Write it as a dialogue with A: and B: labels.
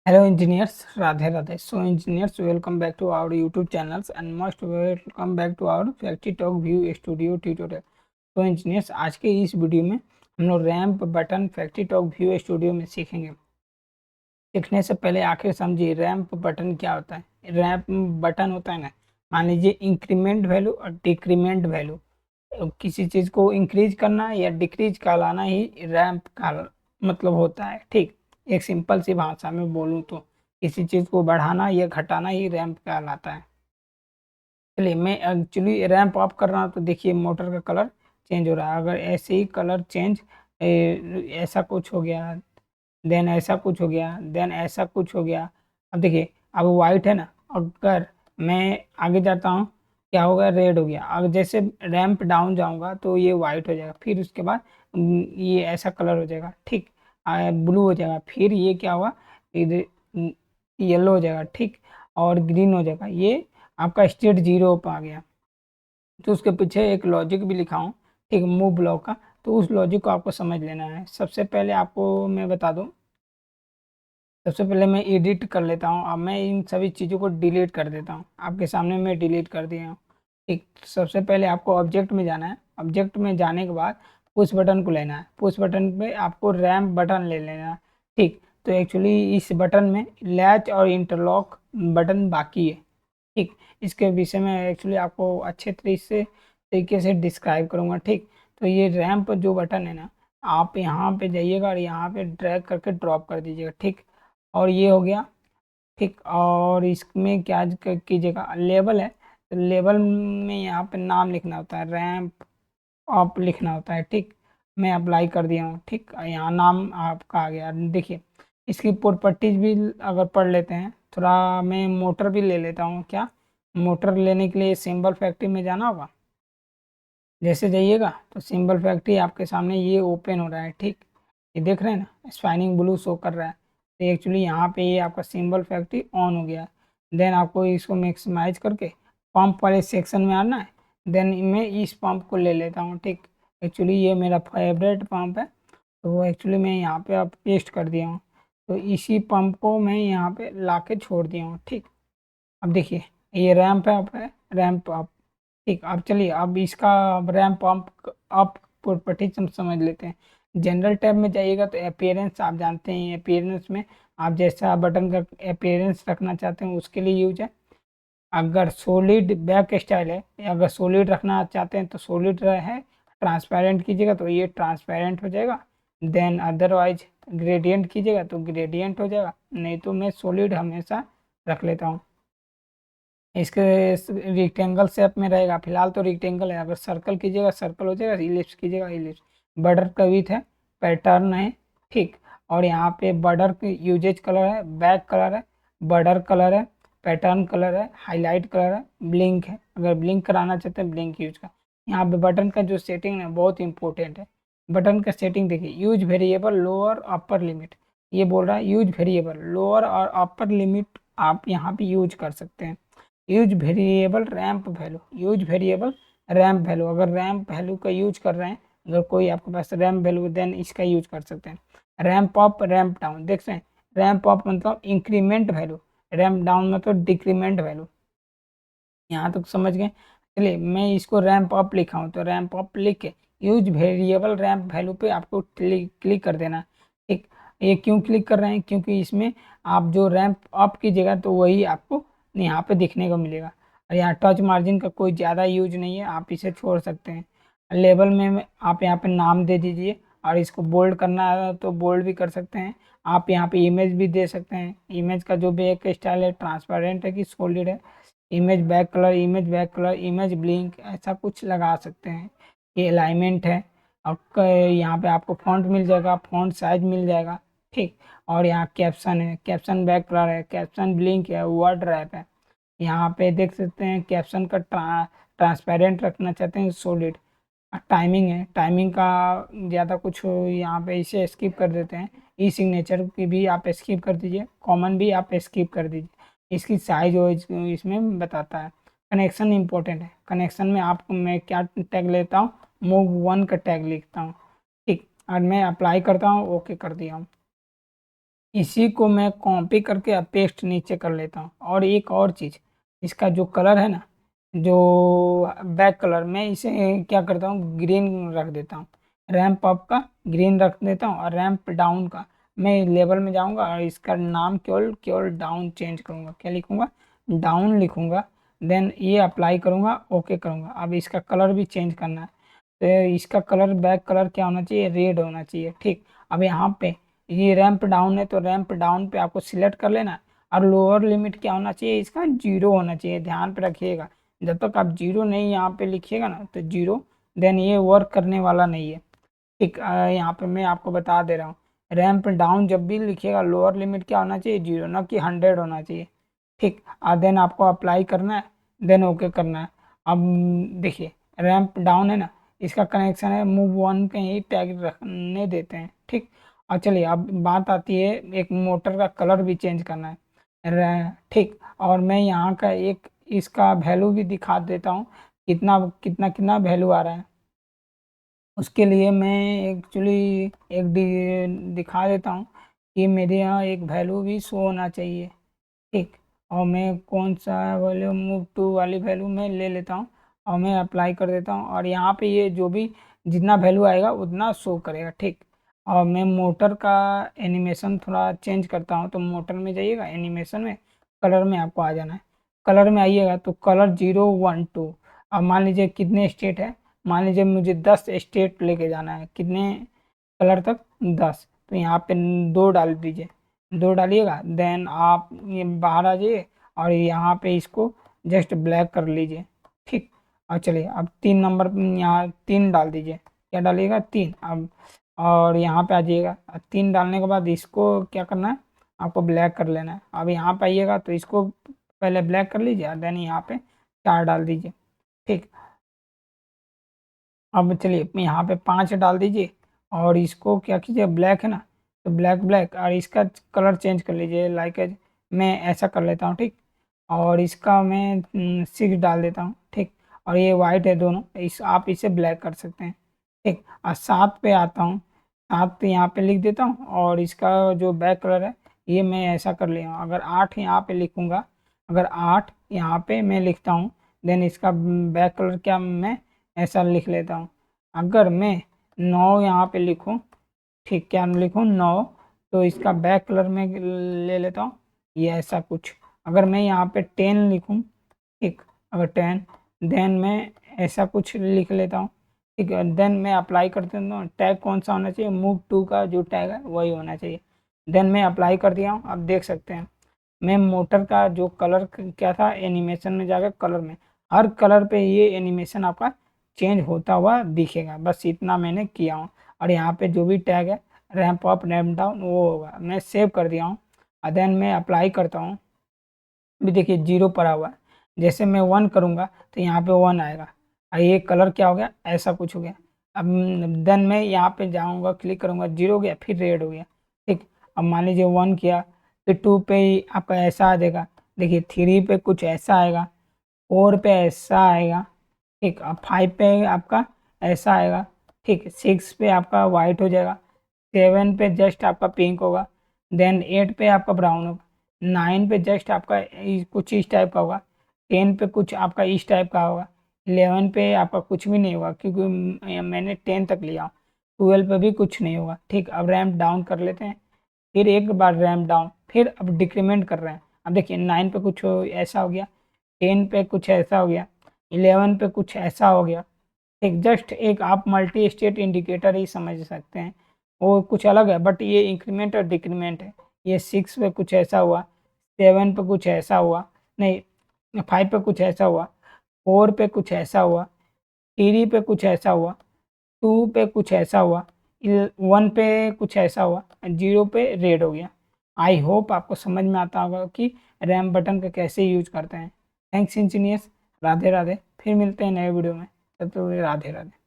A: Hello engineers, Radhe Radhe. So engineers, welcome back to our YouTube channels and most welcome back to our Factory Talk View Studio tutorial. तो engineers आज के इस video में हम लोग ramp button factory talk view studio में सीखेंगे। सीखने से पहले आखिर समझिए रैंप बटन क्या होता है। रैंप बटन होता है ना, मान लीजिए इंक्रीमेंट वैल्यू और डिक्रीमेंट वैल्यू, किसी चीज़ को इंक्रीज करना या डिक्रीज कहलाना ही रैंप का मतलब होता है। ठीक, एक सिंपल सी भाषा में बोलूँ तो किसी चीज़ को बढ़ाना या घटाना ही रैंप कहलाता है। चलिए मैं एक्चुअली रैंप अप कर रहा हूँ तो देखिए मोटर का कलर चेंज हो रहा है। अगर ऐसे ही कलर चेंज ऐसा कुछ हो गया, देन ऐसा कुछ हो गया, देन ऐसा कुछ हो गया। अब देखिए अब वाइट है ना, अगर मैं आगे जाता हूँ क्या होगा, रेड हो गया। अब जैसे रैंप डाउन जाऊंगा तो ये वाइट हो जाएगा, फिर उसके बाद ये ऐसा कलर हो जाएगा। ठीक, ब्लू हो जाएगा, फिर ये क्या होगा, येलो हो जाएगा। ठीक, और ग्रीन हो जाएगा। ये आपका स्टेट जीरो पे आ गया। तो उसके पीछे एक लॉजिक भी लिखा हूँ, ठीक, मूव ब्लॉक का। तो उस लॉजिक को आपको समझ लेना है। सबसे पहले आपको मैं बता दूं, सबसे पहले मैं एडिट कर लेता हूँ। अब मैं इन सभी चीज़ों को डिलीट कर देता हूँ। आपके सामने मैं डिलीट कर दिया हूँ। ठीक, सबसे पहले आपको ऑब्जेक्ट में जाना है। ऑब्जेक्ट में जाने के बाद पुश बटन को लेना है। पुश बटन पे आपको रैम्प बटन ले लेना है। ठीक, तो एक्चुअली इस बटन में लैच और इंटरलॉक बटन बाकी है। ठीक, इसके विषय में एक्चुअली आपको अच्छे तरीके से डिस्क्राइब करूँगा। ठीक, तो ये रैंप जो बटन है ना, आप यहाँ पे जाइएगा और यहाँ पे ड्रैग करके ड्रॉप कर दीजिएगा। ठीक, और ये हो गया। ठीक, और इसमें क्या कीजिएगा, लेबल है तो लेबल में यहाँ पे नाम लिखना होता है, रैंप अप लिखना होता है। ठीक, मैं अप्लाई कर दिया हूँ। ठीक, यहाँ नाम आपका आ गया। देखिए इसकी प्रॉपर्टीज भी अगर पढ़ लेते हैं थोड़ा, मैं मोटर भी ले लेता हूँ। क्या, मोटर लेने के लिए सिंबल फैक्ट्री में जाना होगा। जैसे जाइएगा तो सिंबल फैक्ट्री आपके सामने ये ओपन हो रहा है। ठीक, ये देख रहे हैं ना, स्पाइनिंग ब्लू शो कर रहा है। तो एक्चुअली यहाँ पे ये आपका सिंबल फैक्ट्री ऑन हो गया। देन आपको इसको मैक्सिमाइज करके पंप वाले सेक्शन में आना है। देन मैं इस पंप को ले लेता हूँ। ठीक, एक्चुअली ये मेरा फेवरेट पंप है, तो वो एक्चुअली मैं यहाँ पे अब पेस्ट कर दिया हूँ। तो इसी पंप को मैं यहाँ पे ला के छोड़ दिया हूँ। ठीक, अब देखिए ये रैंप है, अप है, रैंप अप। ठीक, अब चलिए अब इसका रैंप अप प्रॉपर्टी हम समझ लेते हैं। जनरल टैब में जाइएगा तो अपीयरेंस आप जानते हैं, अपीयरेंस में आप जैसा बटन का अपीयरेंस रखना चाहते हैं उसके लिए यूज है। अगर सॉलिड बैक स्टाइल है, अगर सॉलिड रखना चाहते हैं तो सॉलिड है, ट्रांसपेरेंट कीजिएगा तो ये ट्रांसपेरेंट हो जाएगा। देन अदरवाइज ग्रेडियंट कीजिएगा तो ग्रेडियंट हो जाएगा। नहीं तो मैं सॉलिड हमेशा रख लेता हूँ। इसके रेक्टेंगल शेप में रहेगा, फिलहाल तो रेक्टेंगल है। अगर सर्कल कीजिएगा सर्कल हो जाएगा, इलिप्स कीजिएगा इलिप्स। बॉर्डर का विड्थ है, पैटर्न है। ठीक, और यहाँ पे बॉर्डर की यूजेज कलर है, बैक कलर है, बॉर्डर कलर है, पैटर्न कलर है, हाईलाइट कलर है, ब्लिंक है। अगर ब्लिंक कराना चाहते हैं ब्लिंक यूज का। यहाँ पे बटन का जो सेटिंग है बहुत इंपॉर्टेंट है। बटन का सेटिंग देखिए, use variable lower upper limit, ये बोल रहा है यूज वेरिएबल लोअर और अपर लिमिट आप यहाँ पे यूज कर सकते हैं। Use variable ramp value, use variable ramp value, अगर रैंप वैल्यू का यूज कर रहे हैं, अगर कोई आपके पास रैंप वैल्यू देन इसका यूज कर सकते हैं। रैंप अप रैंप डाउन देख सकते हैं। रैंप अप मतलब इंक्रीमेंट वैल्यू, रैंप डाउन मतलब डिक्रीमेंट वैल्यू। यहाँ तक समझ गए। चलिए मैं इसको रैंप अप लिखा हूँ, तो रैंप अप लिख के यूज वेरिएबल रैंप वैल्यू पे आपको क्लिक कर देना। ठीक, ये क्यों क्लिक कर रहे हैं, क्योंकि इसमें आप जो रैंप अप कीजिएगा तो वही आपको यहाँ पे देखने को मिलेगा। और यहाँ टच मार्जिन का कोई ज़्यादा यूज नहीं है, आप इसे छोड़ सकते हैं। लेबल में आप यहाँ पे नाम दे दीजिए, और इसको बोल्ड करना है तो बोल्ड भी कर सकते हैं। आप यहाँ पे इमेज भी दे सकते हैं। इमेज का जो भी एक स्टाइल है, ट्रांसपेरेंट है कि सॉलिड है, image back colour, image back colour, image blink, ऐसा कुछ लगा सकते हैं। ये अलाइनमेंट है। आपका यहाँ पे आपको फॉन्ट मिल जाएगा, फॉन्ट साइज मिल जाएगा। ठीक, और यहाँ कैप्शन है, कैप्शन बैक कलर है, कैप्शन ब्लिंक है, वर्ड रैप है। यहाँ पे देख सकते हैं कैप्शन का ट्रांसपेरेंट रखना चाहते हैं सॉलिड। टाइमिंग है, टाइमिंग का ज़्यादा कुछ यहाँ पे इसे स्किप कर देते हैं। ई सिग्नेचर की भी आप स्किप कर दीजिए, कॉमन भी आप स्किप कर दीजिए। इसकी साइज हो इसमें बताता है। कनेक्शन इंपॉर्टेंट है, कनेक्शन में आप मैं क्या टैग लेता हूँ, मूव वन का टैग लिखता हूँ। ठीक, और मैं अप्लाई करता हूँ, ओके कर दिया हूँ। इसी को मैं कॉपी करके अब पेस्ट नीचे कर लेता हूँ। और एक और चीज़, इसका जो कलर है ना, जो बैक कलर, मैं इसे क्या करता हूँ, ग्रीन रख देता हूँ। रैंप अप का ग्रीन रख देता हूँ और रैंप डाउन का मैं लेवल में जाऊँगा और इसका नाम केवल केवल डाउन चेंज करूँगा। क्या लिखूँगा, डाउन लिखूँगा। देन ये अप्लाई करूँगा, ओके करूँगा। अब इसका कलर भी चेंज करना है, तो इसका कलर बैक कलर क्या होना चाहिए, रेड होना चाहिए। ठीक, अब यहाँ पे ये रैंप डाउन है तो रैंप डाउन पे आपको सिलेक्ट कर लेना। और लोअर लिमिट क्या होना चाहिए, इसका 0 होना चाहिए। ध्यान पे रखिएगा, जब तक आप 0 नहीं यहाँ पे लिखिएगा ना तो 0, देन ये वर्क करने वाला नहीं है। ठीक, यहाँ पे मैं आपको बता दे रहा हूँ, रैंप डाउन जब भी लिखिएगा लोअर लिमिट क्या होना चाहिए, 0, ना कि 100 होना चाहिए। ठीक, देन आपको अप्लाई करना है, देन ओके करना है। अब देखिए, रैंप डाउन है ना, इसका कनेक्शन है मूव वन पे ही टैग रखने देते हैं। ठीक, और चलिए अब बात आती है, एक मोटर का कलर भी चेंज करना है। ठीक, और मैं यहाँ का एक इसका वैल्यू भी दिखा देता हूँ, कितना कितना कितना वैल्यू आ रहा है। उसके लिए मैं एक्चुअली एक दिखा देता हूँ कि मेरे यहाँ एक वैल्यू भी शो होना चाहिए। ठीक, और मैं कौन सा वैल्यू, मूव टू वाली वैल्यू मैं ले लेता हूँ और मैं अप्लाई कर देता हूँ। और यहाँ पे ये जो भी जितना वैल्यू आएगा उतना शो करेगा। ठीक, और मैं मोटर का एनिमेशन थोड़ा चेंज करता हूँ, तो मोटर में जाइएगा, एनिमेशन में कलर में आपको आ जाना है। कलर में आइएगा तो कलर 0 1 2। अब मान लीजिए कितने स्टेट है, मान लीजिए मुझे 10 स्टेट लेके जाना है, कितने कलर तक, 10। तो यहाँ पे 2 डाल दीजिए, 2 डालिएगा। देन आप ये बाहर आ जाइए और यहाँ पे इसको जस्ट ब्लैक कर लीजिए। ठीक, और चलिए अब 3 नंबर यहाँ 3 डाल दीजिए। क्या डालिएगा, 3। अब और यहाँ पे आ जाइएगा, 3 डालने के बाद इसको क्या करना है, आपको ब्लैक कर लेना है। अब यहाँ पे आइएगा तो इसको पहले ब्लैक कर लीजिए, देन यहाँ पे 4 डाल दीजिए। ठीक, अब चलिए यहाँ पे 5 डाल दीजिए और इसको क्या कीजिए, ब्लैक है ना, तो ब्लैक ब्लैक, और इसका कलर चेंज कर लीजिए। लाइक मैं ऐसा कर लेता हूँ। ठीक, और इसका मैं 6 डाल देता हूँ। ठीक, और ये वाइट है दोनों, इस आप इसे ब्लैक कर सकते हैं। ठीक, और 7 पे आता हूँ, 7 पे यहाँ पे लिख देता हूँ और इसका जो बैक कलर है ये मैं ऐसा कर लिया हूँ। अगर 8 यहाँ पे लिखूँगा, अगर 8 यहाँ पे मैं लिखता हूँ, देन इसका बैक कलर क्या मैं ऐसा लिख लेता हूँ। अगर मैं 9 यहाँ पे लिखूँ, ठीक, क्या लिखूँ, 9, तो इसका बैक कलर में ले लेता हूँ ये ऐसा कुछ। अगर मैं यहाँ पे 10 लिखूँ, ठीक, अगर 10, देन मैं ऐसा कुछ लिख लेता हूँ। ठीक है, देन मैं अप्लाई कर देता हूँ। टैग कौन सा होना चाहिए, मूव टू का जो टैग है वही होना चाहिए। देन मैं अप्लाई कर दिया हूँ। अब देख सकते हैं, मैं मोटर का जो कलर क्या था, एनिमेशन में जाकर कलर में, हर कलर पे ये एनिमेशन आपका चेंज होता हुआ दिखेगा। बस इतना मैंने किया हूँ। और यहाँ पे जो भी टैग है, रैंप अप रैंप डाउन, वो होगा। मैं सेव कर दिया हूँ और देन मैं अप्लाई करता हूँ। भी देखिए 0 पड़ा हुआ है, जैसे मैं 1 करूँगा तो यहाँ पे 1 आएगा और ये कलर क्या हो गया, ऐसा कुछ हो गया। अब देन मैं यहाँ पे जाऊँगा, क्लिक करूँगा, 0 हो गया, फिर रेड हो गया। ठीक, अब मान लीजिए 1 किया, फिर 2 पे ही आपका ऐसा आ जाएगा। देखिए 3 पे कुछ ऐसा आएगा, 4 पे ऐसा आएगा। ठीक, अब 5 पे आपका ऐसा आएगा। ठीक, 6 पे आपका वाइट हो जाएगा, 7 पे जस्ट आपका पिंक होगा, देन 8 पे आपका ब्राउन होगा, 9 पे जस्ट आपका कुछ इस टाइप का होगा, 10 पे कुछ आपका इस टाइप का होगा, 11 पे आपका कुछ भी नहीं होगा क्योंकि मैंने 10 तक लिया। 12 पे भी कुछ नहीं होगा। ठीक, अब रैंप डाउन कर लेते हैं, फिर एक बार रैंप डाउन, फिर अब डिक्रीमेंट कर रहे हैं। अब देखिए 9 पे कुछ ऐसा हो गया, 10 पे कुछ ऐसा हो गया, 11 पे कुछ ऐसा हो गया। एक जस्ट एक आप मल्टी स्टेट इंडिकेटर ही समझ सकते हैं, वो कुछ अलग है, बट ये इंक्रीमेंट और डिक्रीमेंट है। ये 6 पे कुछ ऐसा हुआ, 7 पे कुछ ऐसा हुआ, नहीं 5 पे कुछ ऐसा हुआ, 4 पे कुछ ऐसा हुआ, 3 पे कुछ ऐसा हुआ, 2 पे कुछ ऐसा हुआ, 1 पे कुछ ऐसा हुआ, 0 पे रेड हो गया। आई होप आपको समझ में आता होगा कि रैम बटन का कैसे यूज करते हैं। Thanks engineers, Radhe Radhe. फिर मिलते हैं नए वीडियो में, तब तक राधे राधे।